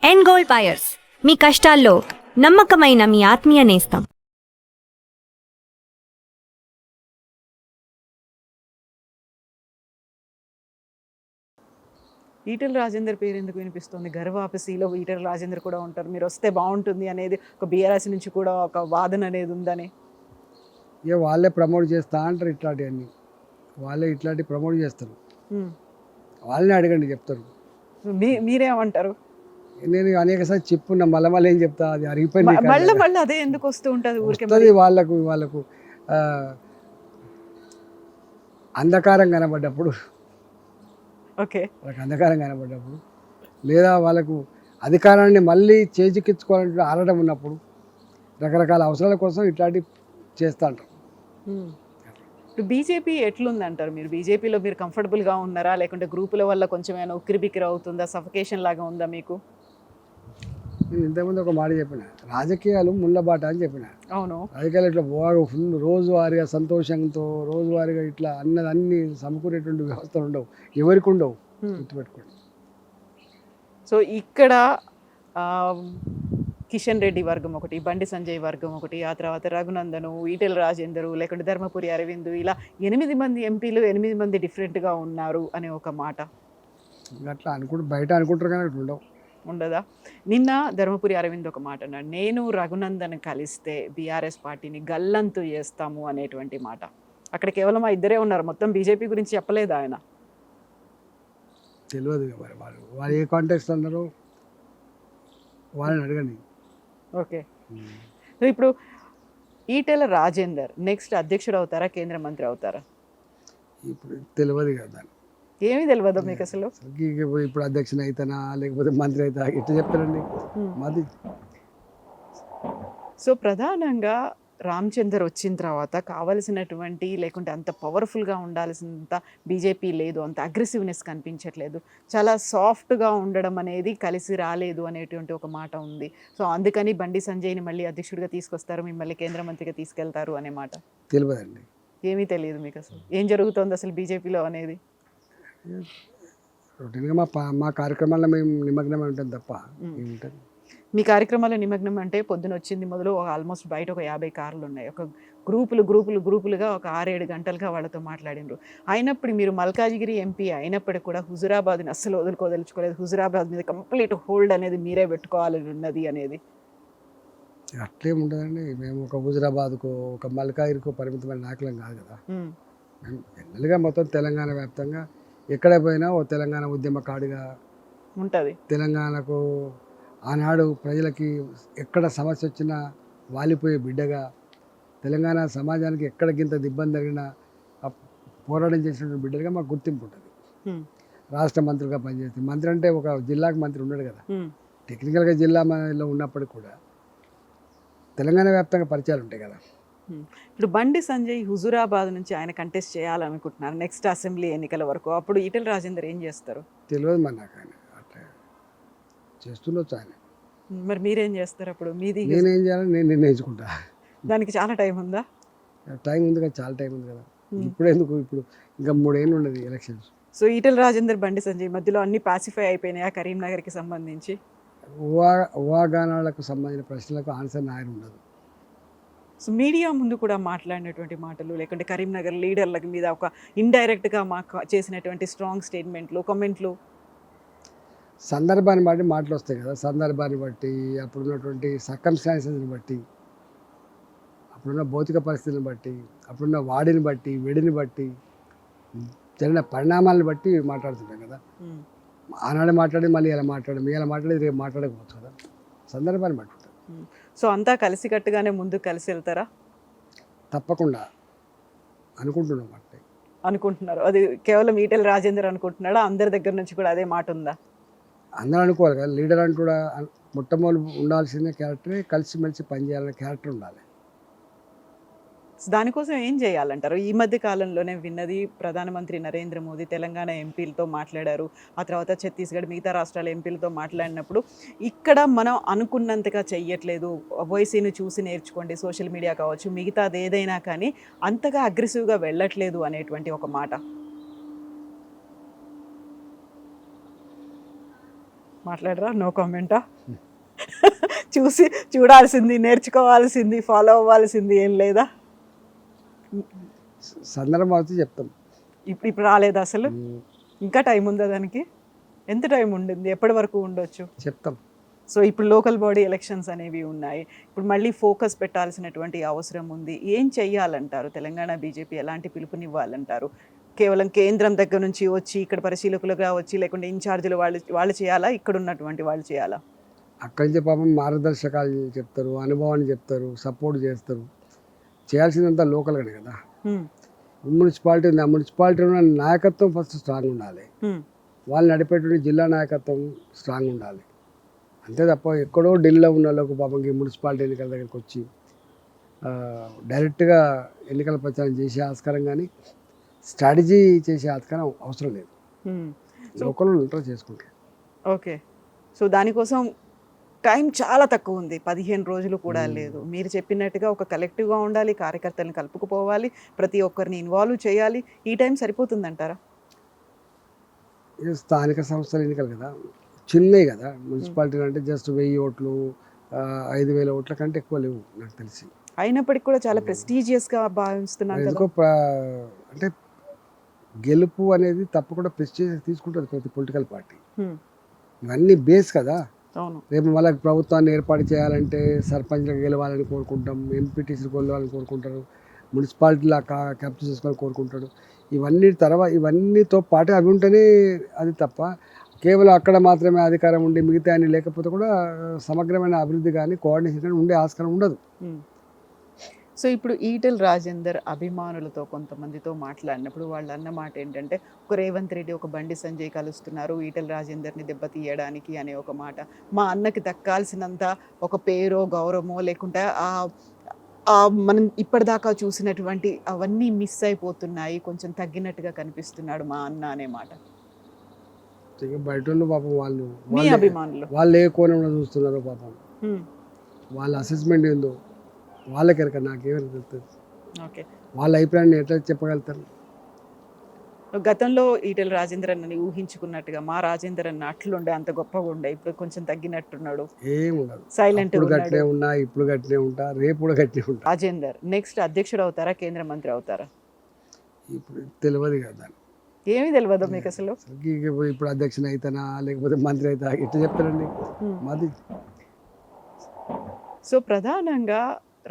End gold buyers, మీ కష్టాల్లో నమ్మకమైన మీ ఆత్మీయ నేస్తం. ఈటెల రాజేందర్ పేరు ఎందుకు వినిపిస్తుంది? గర్వాపసిలో ఈటెల రాజేందర్ కూడా ఉంటారు, మీరు వస్తే బాగుంటుంది అనేది ఒక బీఆర్ఎస్ నుంచి కూడా ఒక వాదన అనేది ఉందని. ఇక వాళ్ళే ప్రమోట్ చేస్తా అంటారు, ఇట్లాంటివన్నీ వాళ్ళే ఇట్లాంటి ప్రమోట్ చేస్తారు. వాళ్ళని అడగండి, చెప్తారు. మీరేమంటారు? నేను అనేకసారి చెప్పున్నా, మళ్ళీ ఏం చెప్తా, అది అరిగిపోయింది. మళ్ళీ అదే ఎందుకు వస్తూ ఉంటుంది ఊరికే? వాళ్ళకు అంధకారం కనబడ్డప్పుడు, ఓకే, వాళ్ళకి అంధకారం కనబడ్డప్పుడు, లేదా వాళ్ళకు అధికారాన్ని మళ్ళీ చేజిక్కించుకోవాలంటే ఆడడం ఉన్నప్పుడు, రకరకాల అవసరాల కోసం ఇట్లాంటివి చేస్తూ ఉంటారు. ఇప్పుడు బీజేపీ ఎట్లుంది అంటారు మీరు? బీజేపీలో మీరు కంఫర్టబుల్గా ఉన్నారా, లేకుంటే గ్రూపుల వల్ల కొంచెం ఏమైనా ఉక్కిరిబిక్కిరి అవుతుందా, సఫకేషన్ లాగా ఉందా మీకు? నేను ఇంతకుముందు ఒక మాట చెప్పిన, రాజకీయాలు ముళ్ళబాట అని చెప్పిన. అవును, రాజకీయాలు ఇట్లా బాగా ఫుల్ రోజువారీగా సంతోషంతో రోజువారీగా ఇట్లా అన్ని సమకూరేటువంటి వ్యవస్థలు ఉండవు, ఎవరికి ఉండవు, గుర్తుపెట్టుకోండి. సో ఇక్కడ కిషన్ రెడ్డి వర్గం ఒకటి, బండి సంజయ్ వర్గం ఒకటి, ఆ తర్వాత రఘునందను, ఈటెల రాజేందరు, లేకుంటే ధర్మపురి అరవింద్, ఇలా 8 మంది ఎంపీలు, 8 మంది డిఫరెంట్గా ఉన్నారు అనే ఒక మాట. అట్లా బయట అనుకుంటారు కానీ అట్లా ఉండదా? నిన్న ధర్మపురి అరవింద్ ఒక మాట అన్నాడు, నేను రఘునందన్ కలిస్తే బీఆర్ఎస్ పార్టీని గల్లంతు చేస్తాము అనేటువంటి మాట. అక్కడ కేవలం ఆ ఇద్దరే ఉన్నారు, మొత్తం బీజేపీ గురించి చెప్పలేదు ఆయన. తెలియదు మరి వాళ్ళు ఏ కాంటాక్ట్స్ అన్నారో వాళ్ళని అడగండి. ఓకే, సో ఇప్పుడు ఈటెల రాజేందర్ నెక్స్ట్ అధ్యక్షుడు అవుతారా, కేంద్ర మంత్రి అవుతారా? ఇప్పుడు తెలియదు కదా, ఏమీ తెలియదు మీకు అసలు. ఇప్పుడు అధ్యక్షుని అయితేనా లేకపోతే మంత్రి అవుతా ఇట్లా చెప్తారండి మాది. సో ప్రధానంగా రామచందర్ వచ్చిన తర్వాత కావలసినటువంటి, లేకుంటే అంత పవర్ఫుల్గా ఉండాల్సినంత బీజేపీ లేదు, అంత అగ్రెసివ్నెస్ కనిపించట్లేదు, చాలా సాఫ్ట్గా ఉండడం అనేది కలిసి రాలేదు అనేటువంటి ఒక మాట ఉంది. సో అందుకని బండి సంజయ్ని మళ్ళీ అధ్యక్షుడిగా తీసుకొస్తారు, మిమ్మల్ని కేంద్ర మంత్రిగా తీసుకెళ్తారు అనే మాట. తెలియదండి, ఏమీ తెలియదు మీకు అసలు ఏం జరుగుతుంది అసలు బీజేపీలో అనేది? రొటీన్గా మా కార్యక్రమాల్లో మేము నిమగ్నమై ఉంటాం తప్ప ఏముంటుంది. మీ కార్యక్రమాల నిమగ్నం అంటే పొద్దున వచ్చింది మొదలు ఆల్మోస్ట్ బయట ఒక 50 కార్లు ఉన్నాయి, ఒక గ్రూపులుగా ఒక 6-7 గంటలుగా వాళ్ళతో మాట్లాడినారు. అయినప్పుడు మీరు మల్కాజిగిరి ఎంపీ అయినప్పటికీ కూడా హుజురాబాద్ని అస్సలు వదులుకోదలుచుకోలేదు, హుజురాబాద్ మీద కంప్లీట్ హోల్డ్ అనేది మీరే పెట్టుకోవాలని ఉన్నది అనేది. అట్లేం ఉండదండి, మేము ఒక హుజురాబాద్కో ఒక మల్కాజిగిరికో పరిమితమైన నాయకులం కాదు కదా. మేము జనరల్గా మొత్తం తెలంగాణ వ్యాప్తంగా ఎక్కడ పోయినా ఓ తెలంగాణ ఉద్యమకాడిగా ఉంటుంది. తెలంగాణకు ఆనాడు ప్రజలకి ఎక్కడ సమస్య వచ్చినా వాలిపోయే బిడ్డగా, తెలంగాణ సమాజానికి ఎక్కడ గింత ఇబ్బంది జరిగినా పోరాటం చేసినటువంటి బిడ్డగా మాకు గుర్తింపు ఉంటుంది. రాష్ట్ర మంత్రిగా పనిచేస్తుంది, మంత్రి అంటే ఒక జిల్లాకు మంత్రి ఉన్నాడు కదా, టెక్నికల్గా జిల్లాలో ఉన్నప్పటికీ కూడా తెలంగాణ వ్యాప్తంగా పరిచయాలు ఉంటాయి కదా. ఇప్పుడు బండి సంజయ్ హుజురాబాద్ నుంచి ఆయన కంటెస్ట్ చేయాలనుకుంటున్నారు నెక్స్ట్ అసెంబ్లీ ఎన్నికల వరకు, అప్పుడు ఈటెల రాజేందర్ ఏం చేస్తారు తెలియదు మరి నాకు. ఆయన అట్లా చేస్తుండొచ్చు ఆయన, మరి మీరేం చేస్తారు అప్పుడు? మీది నేనేం చేయాలని నేను నిర్ణయించుకుంటా. దానికి చాలా టైం ఉందా? టైం ఉంది కదా, చాలా టైం ఉంది కదా. ఇప్పుడు ఎందుకు, ఇప్పుడు ఇంకా 3 ఏళ్ళు ఉండదు ఎలక్షన్స్. సో ఈటెల రాజేందర్ బండి సంజయ్ మధ్యలో అన్ని పాసిఫై అయిపోయినాయా కరీంనగర్కి సంబంధించి? ఊహాగానాలకు సంబంధించిన ప్రశ్నలకు ఆన్సర్ ఆయన ఉండదు. సో మీడియా ముందు కూడా మాట్లాడినటువంటి మాటలు, లేకుంటే కరీంనగర్ లీడర్ల మీద ఒక ఇండైరెక్ట్గా మాకు చేసినటువంటి స్ట్రాంగ్ స్టేట్మెంట్లు, కామెంట్లు, సందర్భాన్ని బట్టి మాటలు వస్తాయి కదా. సందర్భాన్ని బట్టి, అప్పుడున్నటువంటి సర్కమ్స్టాన్సెస్ని బట్టి, అప్పుడున్న భౌతిక పరిస్థితిని బట్టి, అప్పుడున్న వాడిని బట్టి, వెడిని బట్టి, జరిగిన పరిణామాలను బట్టి మాట్లాడుతుంటాం కదా. ఆనాడు మాట్లాడి మళ్ళీ ఇలా మాట్లాడేది రేపు మాట్లాడకపోవచ్చు కదా, సందర్భాన్ని బట్టి ఉంటుంది. సో అంతా కలిసికట్టుగానే ముందుకు కలిసి వెళ్తారా? తప్పకుండా అనుకుంటున్నాం. అనుకుంటున్నారు, అది కేవలం ఈటెల రాజేందర్ అనుకుంటున్నాడా? అందరి దగ్గర నుంచి కూడా అదే మాట ఉందా? అందరూ అనుకోవాలి కదా, లీడర్ అంటూ కూడా మొట్టమొదటి ఉండాల్సిన క్యారెక్టరే కలిసిమెలిసి పనిచేయాలనే క్యారెక్టర్ ఉండాలి. దానికోసం ఏం చేయాలంటారు? ఈ మధ్య కాలంలోనే విన్నది, ప్రధానమంత్రి నరేంద్ర మోదీ తెలంగాణ ఎంపీలతో మాట్లాడారు, ఆ తర్వాత ఛత్తీస్గఢ్ మిగతా రాష్ట్రాల ఎంపీలతో మాట్లాడినప్పుడు ఇక్కడ మనం అనుకున్నంతగా చెయ్యట్లేదు, ఓవైసీని చూసి నేర్చుకోండి, సోషల్ మీడియా కావచ్చు మిగతాది ఏదైనా కానీ అంతగా అగ్రెసివ్గా వెళ్ళట్లేదు అనేటువంటి ఒక మాట. మాట్లాడరా? నో కామెంటా? చూడాల్సింది, నేర్చుకోవాల్సింది, ఫాలో అవ్వాల్సింది ఏం లేదా? సందర్భం అయితే చెప్తాం. ఇప్పుడు రాలేదా అసలు? ఉమ్, ఇంకా టైం ఉందా దానికి? ఎంత టైం ఉండింది? ఎప్పటి వరకు ఉండొచ్చు? చెప్తాం. సో ఇప్పుడు లోకల్ బాడీ ఎలక్షన్స్ అనేవి ఉన్నాయి. ఇప్పుడు మళ్ళీ ఫోకస్ పెట్టాల్సినటువంటి అవసరం ఉంది. ఏం చెయ్యాలంటారు? తెలంగాణ బీజేపీ ఎలాంటి పిలుపునివ్వాలంటారు? కేవలం కేంద్రం దగ్గర నుంచి వచ్చి ఇక్కడ పరిశీలకులుగా వచ్చి, లేకుంటే ఇన్ఛార్జీలు వాళ్ళు చేయాలా? ఇక్కడ ఉన్నటువంటి వాళ్ళు చేయాలా? అక్కడి నుంచి పాపం మార్గదర్శకాలు చెప్తారు, అనుభవాన్ని చెప్తారు, సపోర్ట్ చేస్తారు. చేయాల్సిందంతా లోకల్గానే కదా. హ్మ్. మున్సిపాలిటీ ఉంది, ఆ మున్సిపాలిటీ ఉన్న నాయకత్వం ఫస్ట్ స్ట్రాంగ్ ఉండాలి. హ్మ్. వాళ్ళు నడిపేటువంటి జిల్లా నాయకత్వం స్ట్రాంగ్ ఉండాలి. అంతే తప్ప ఎక్కడో ఢిల్లీలో ఉన్న వాళ్ళకు పాపం ఈ మున్సిపాలిటీ ఎన్నికల దగ్గరికి వచ్చి డైరెక్ట్గా ఎన్నికల ప్రచారం చేసే ఆస్కారం కానీ స్ట్రాటజీ చేసే ఆస్కారం అవసరం లేదు. హ్మ్. లోకల్ ఉంటారు, చేసుకుంటారు. ఓకే. సో దానికోసం టైం చాలా తక్కువ ఉంది. 15 రోజులు కూడా లేదు. మీరు చెప్పినట్టుగా ఒక కలెక్టివ్గా ఉండాలి, కార్యకర్తలను కలుపుకుపోవాలి, ప్రతి ఒక్కరిని ఇన్వాల్వ్ చేయాలి. ఈ టైం సరిపోతుందంటారా? ఇది స్థానిక సంస్థల ఎన్నికలు కదా, చిన్నవి కదా. మున్సిపాలిటీలు అంటే జస్ట్ 1000 ఓట్లు 5000 ఓట్ల కంటే ఎక్కువ లేవు నాకు తెలిసి. అయినప్పటికీ కూడా చాలా ప్రెస్టీజియస్గా భావిస్తున్నారు కదా. ఎందుకో అంటే గెలుపు అనేది తప్పకుండా ప్రెస్టీజ్ తీసుకుంటుంది ప్రతి పొలిటికల్ పార్టీ. హ్మ్. ఇవన్నీ బేస్ కదా. అవును. రేపు వాళ్ళకి ప్రభుత్వాన్ని ఏర్పాటు చేయాలంటే సర్పంచ్లకు గెలవాలని కోరుకుంటాం, ఎంపీటీసీలు గెలవాలని కోరుకుంటారు, మున్సిపాలిటీలా క్యాప్చర్ చేసుకోవాలని కోరుకుంటాడు. ఇవన్నీతో పాటు అవి ఉంటేనే అది తప్ప కేవలం అక్కడ మాత్రమే అధికారం ఉండి మిగతా అన్ని లేకపోతే కూడా సమగ్రమైన అభివృద్ధి కానీ కోఆర్డినేషన్ కానీ ఉండే ఆస్కారం ఉండదు. సో ఇప్పుడు ఈటెల రాజేందర్ అభిమానులతో కొంతమందితో మాట్లాడినప్పుడు వాళ్ళు అన్న మాట ఏంటంటే, ఒక రేవంత్ రెడ్డి ఒక బండి సంజయ్ కలుస్తున్నారు ఈటెల రాజేందర్ని దెబ్బతీయడానికి అనే ఒక మాట. మా అన్నకి దక్కాల్సినంత ఒక పేరో గౌరవమో లేకుంటే మనం ఇప్పటిదాకా చూసినటువంటి అవన్నీ మిస్ అయిపోతున్నాయి, కొంచెం తగ్గినట్టుగా కనిపిస్తున్నాడు మా అన్న అనే మాట. బయట వాళ్ళు పాపం మీ అభిమానులు వాళ్ళు ఏ కోణంలో చూస్తున్నారో పాపం, వాళ్ళ అసెస్మెంట్ ఏందో వాళ్ళకెరక, నాకేమైనా తెలుస్తుంది. ఓకే. వాళ్ళ అభిప్రాయాన్ని ఎట్లా చెప్పగలుగుతారు? గతంలో ఈటెల రాజేందర్ అన్నని ఊహించుకున్నట్టుగా మా రాజేందర్ అన్న అట్లుండే, అంత గొప్పగా ఉండే, ఇప్పుడు కొంచెం తగ్గినట్టున్నాడు, ఏముండదు. సైలెంట్ గట్టినే ఉన్నా, ఇప్పుడు గట్టినే ఉంటా, రేపు కూడా గట్టినే ఉంటా. రాజేందర్ నెక్స్ట్ అధ్యక్షుడు అవుతారా, కేంద్ర మంత్రి అవుతారా? ఇప్పుడు తెలియదు కదా, ఏమీ తెలియదు మీకు అసలు. ఇప్పుడు అధ్యక్షుని అయితేనా లేకపోతే మంత్రి అవుతా ఎట్లా చెప్తారండి మాది. సో ప్రధానంగా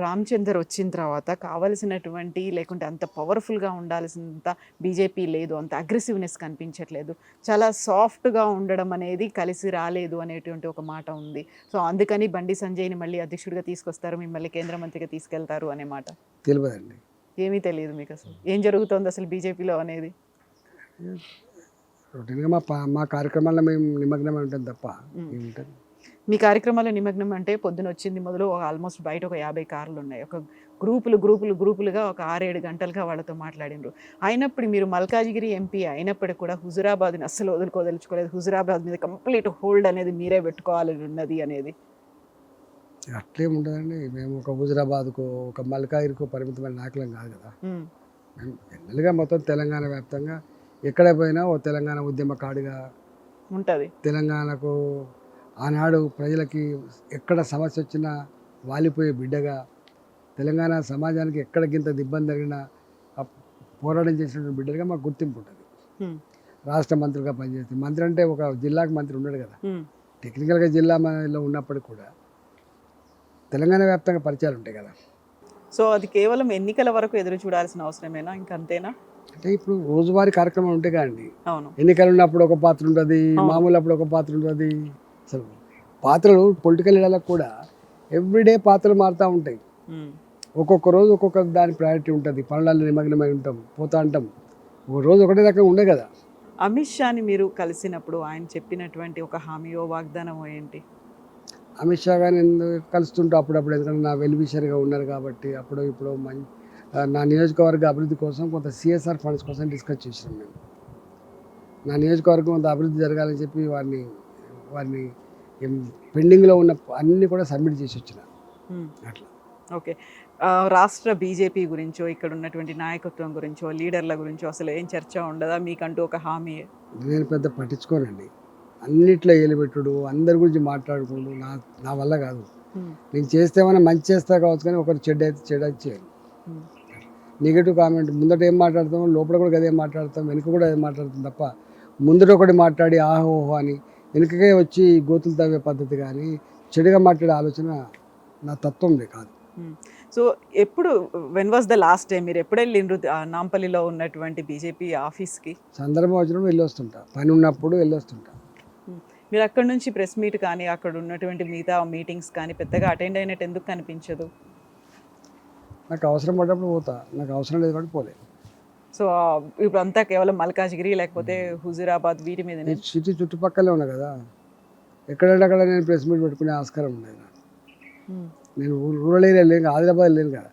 రామచందర్ వచ్చిన తర్వాత కావలసినటువంటి, లేకుంటే అంత పవర్ఫుల్గా ఉండాల్సినంత బీజేపీ లేదు, అంత అగ్రెసివ్నెస్ కనిపించట్లేదు, చాలా సాఫ్ట్గా ఉండడం అనేది కలిసి రాలేదు అనేటువంటి ఒక మాట ఉంది. సో అందుకని బండి సంజయ్ని మళ్ళీ అధ్యక్షుడిగా తీసుకొస్తారు, మిమ్మల్ని కేంద్ర మంత్రిగా తీసుకెళ్తారు అనే మాట. తెలియదండి. ఏమీ తెలియదు మీకు అసలు ఏం జరుగుతోంది అసలు బీజేపీలో అనేది? రొటీన్గా మా కార్యక్రమాల్లో మేము నిమగ్నమై ఉంటాం తప్ప ఏముంటుంది. మీ కార్యక్రమాల్లో నిమగ్నం అంటే పొద్దున వచ్చింది మొదలు ఆల్మోస్ట్ బయట ఒక 50 కార్లు ఉన్నాయి, ఒక గ్రూపులుగా ఒక 6-7 గంటలుగా వాళ్ళతో మాట్లాడినారు. అయినప్పుడు మీరు మల్కాజిగిరి ఎంపీ అయినప్పటికీ కూడా హుజురాబాద్ని అస్సలు వదులుకోదలుచుకోలేదు, హుజురాబాద్ మీద కంప్లీట్ హోల్డ్ అనేది మీరే పెట్టుకోవాలని ఉన్నది అనేది. అట్లేం ఉండదండి. మేము ఒక హుజురాబాద్కో ఒక మల్కాజిగిరికో పరిమితమైన నాయకులం కాదు కదా. మేము జనరల్గా మొత్తం తెలంగాణ వ్యాప్తంగా ఎక్కడ పోయినా ఓ తెలంగాణ ఉద్యమకాడిగా ఉంటుంది. తెలంగాణకు ఆనాడు ప్రజలకి ఎక్కడ సమస్య వచ్చినా వాలిపోయే బిడ్డగా, తెలంగాణ సమాజానికి ఎక్కడ గింత ఇబ్బంది జరిగినా పోరాటం చేసినటువంటి బిడ్డలుగా మాకు గుర్తింపు ఉంటుంది. రాష్ట్ర మంత్రిగా పనిచేస్తే, మంత్రి అంటే ఒక జిల్లాకు మంత్రి ఉన్నాడు కదా, టెక్నికల్గా జిల్లాలో ఉన్నప్పటికీ కూడా తెలంగాణ వ్యాప్తంగా పరిచయాలు ఉంటాయి కదా. సో అది కేవలం ఎన్నికల వరకు ఎదురు చూడాల్సిన అవసరమేనా, ఇంకంతేనా? అంటే ఇప్పుడు రోజువారీ కార్యక్రమాలు ఉంటాయి కదండి. అవును. ఎన్నికలు ఉన్నప్పుడు ఒక పాత్ర ఉంటుంది, మామూలు అప్పుడు ఒక పాత్ర ఉంటుంది. అసలు పాత్రలు పొలిటికల్ లీడర్లకు కూడా ఎవ్రీడే పాత్రలు మారుతూ ఉంటాయి. ఒక్కొక్క రోజు ఒక్కొక్క దాని ప్రయారిటీ ఉంటుంది, పనులలో నిమగ్నమై ఉంటాం, పోతా ఉంటాం. ఒక రోజు ఒకటే రకంగా ఉండే కదా. అమిత్ షాని మీరు కలిసినప్పుడు ఆయన చెప్పినటువంటి ఒక హామీయో వాగ్దానమో ఏంటి? అమిత్ షా గారిని కలుస్తుంటూ అప్పుడప్పుడు, ఎందుకంటే నా వెల్విషర్గా ఉన్నారు కాబట్టి అప్పుడు ఇప్పుడు నా నియోజకవర్గ అభివృద్ధి కోసం కొంత సిఎస్ఆర్ ఫండ్స్ కోసం డిస్కస్ చేసినాం మేము. నా నియోజకవర్గం కొంత అభివృద్ధి జరగాలని చెప్పి వారిని పెండింగ్లో ఉన్న అన్నీ కూడా సబ్మిట్ చేసి వచ్చిన అట్లా. ఓకే. రాష్ట్ర బీజేపీ గురించో, ఇక్కడ ఉన్నటువంటి నాయకత్వం గురించో, లీడర్ల గురించో అసలు ఏం చర్చ ఉండదా? మీకంటూ ఒక హామీ? నేను పెద్ద పట్టించుకోనండి. అన్నిట్లో ఏలిపెట్టుడు, అందరి గురించి మాట్లాడుకుంటూ నా వల్ల కాదు. నేను చేస్తేమన్నా మంచి చేస్తా కావచ్చు, కానీ ఒకరు చెడ్డ అయితే చేయాలి. నెగిటివ్ కామెంట్ ముందట ఏం మాట్లాడతాం, లోపల కూడా అదే మాట్లాడతాం, వెనుక కూడా అదే మాట్లాడతాం తప్ప ముందట ఒకటి మాట్లాడి ఆహోహో అని వెనుకకే వచ్చి గోతులు తవ్వే పద్ధతి కానీ చెడుగా మాట్లాడే ఆలోచన నా తత్వం కాదు. సో ఎప్పుడు when was the last time మీరు ఎప్పుడు వెళ్ళిండ్రు నాంపల్లిలో ఉన్నటువంటి బీజేపీ ఆఫీస్కి? సందర్భం వచ్చినప్పుడు వెళ్ళొస్తుంటా, పని ఉన్నప్పుడు వెళ్ళొస్తుంటా. మీరు అక్కడ నుంచి ప్రెస్ మీట్ కానీ అక్కడ ఉన్నటువంటి మిగతా మీటింగ్స్ కానీ పెద్దగా అటెండ్ అయినట్టు ఎందుకు కనిపించదు? నాకు అవసరం పడ్డప్పుడు పోతా, నాకు అవసరం లేదు కాబట్టి పోలేదు. సో ఇప్పుడు అంతా కేవలం మల్కాజ్గిరి లేకపోతే హుజూరాబాద్ వీటి మీదనే? సిటీ చుట్టుపక్కలే ఉన్నా కదా, ఎక్కడంటే అక్కడ నేను ప్రెస్ మీట్ పెట్టుకునే ఆస్కారం ఉండేది నాకు. నేను రూరల్ ఏరియా లేను, ఆదిలాబాద్ లేను కదా,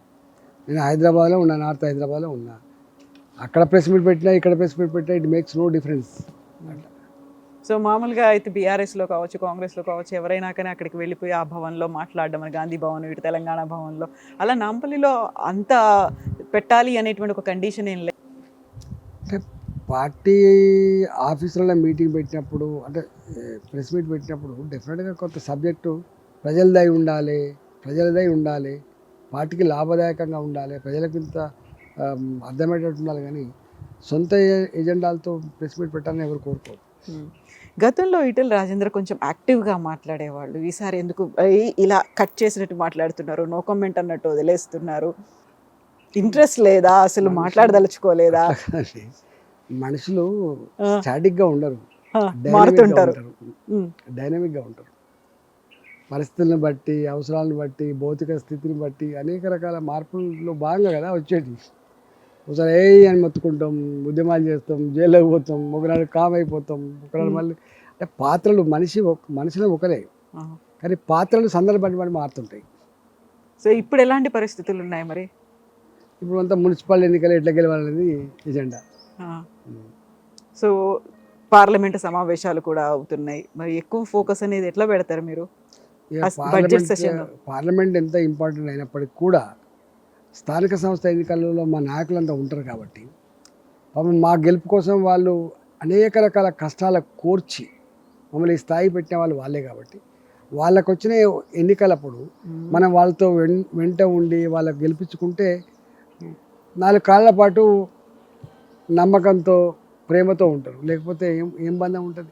నేను హైదరాబాద్లో ఉన్నా, నార్త్ హైదరాబాద్లో ఉన్నా. అక్కడ ప్రెస్ మీట్ పెట్టినా ఇక్కడ ప్రెస్ మీట్ పెట్టినా ఇట్ మేక్స్ నో డిఫరెన్స్. అట్లా సో మామూలుగా అయితే బీఆర్ఎస్లో కావచ్చు, కాంగ్రెస్లో కావచ్చు, ఎవరైనా కానీ అక్కడికి వెళ్ళిపోయి ఆ భవన్లో మాట్లాడడం, గాంధీ భవన్, ఇటు తెలంగాణ భవన్లో, అలా నాంపల్లిలో అంత పెట్టాలి అనేటువంటి ఒక కండిషన్ ఏం లేదు. అంటే పార్టీ ఆఫీసులలో మీటింగ్ పెట్టినప్పుడు, అంటే ప్రెస్ మీట్ పెట్టినప్పుడు డెఫినెట్గా కొంత సబ్జెక్టు ప్రజలదై ఉండాలి, పార్టీకి లాభదాయకంగా ఉండాలి, ప్రజలకు ఇంత అర్థమయ్యేటట్టు ఉండాలి. కానీ సొంత ఎజెండాలతో ప్రెస్ మీట్ పెట్టాలని ఎవరు కోరుకోరు. గతంలో ఈటెల రాజేందర్ కొంచెం యాక్టివ్గా మాట్లాడేవాళ్ళు, ఈసారి ఎందుకు ఇలా కట్ చేసినట్టు మాట్లాడుతున్నారు, నో కామెంట్ అన్నట్టు వదిలేస్తున్నారు? ఇంట్రెస్ట్ లేదా, అసలు మాట్లాడదలుచుకోలేదా? మనుషులు స్టాటిక్గా ఉండరు, మారుతుంటారు, డైనమిక్గా ఉంటారు. పరిస్థితులను బట్టి, అవసరాలను బట్టి, భౌతిక స్థితిని బట్టి అనేక రకాల మార్పుల్లో భాగంగా కదా వచ్చేది. ఒకసారి అని మొత్తుకుంటాం, ఉద్యమాలు చేస్తాం, జైల్లోకి పోతాం, ఒకనాడు కామ్ అయిపోతాం, ఒకనాడు మళ్ళీ. అంటే పాత్రలు మనిషిలో ఒకరే, కానీ పాత్రలు సందర్భాన్ని బట్టి మారుతుంటాయి. సో ఇప్పుడు ఎలాంటి పరిస్థితులు ఉన్నాయి మరి? ఇప్పుడు అంతా మున్సిపల్ ఎన్నికలు ఎట్లా గెలవాలనేది ఎజెండా. సో పార్లమెంటు సమావేశాలు కూడా అవుతున్నాయి, మరి ఎక్కువ ఫోకస్ అనేది ఎట్లా పెడతారు మీరు? పార్లమెంట్ ఎంత ఇంపార్టెంట్ అయినప్పటికీ కూడా స్థానిక సంస్థ ఎన్నికలలో మా నాయకులంతా ఉంటారు కాబట్టి పాపం మా గెలుపు కోసం వాళ్ళు అనేక రకాల కష్టాల కోర్చి మమ్మల్ని ఈ స్థాయి పెట్టిన వాళ్ళు వాళ్ళే కాబట్టి వాళ్ళకు వచ్చిన ఎన్నికలప్పుడు మనం వాళ్ళతో వెంట ఉండి వాళ్ళకి గెలిపించుకుంటే 4 కాళ్ళ పాటు నమ్మకంతో ప్రేమతో ఉంటారు, లేకపోతే ఏం బంధం ఉంటుంది?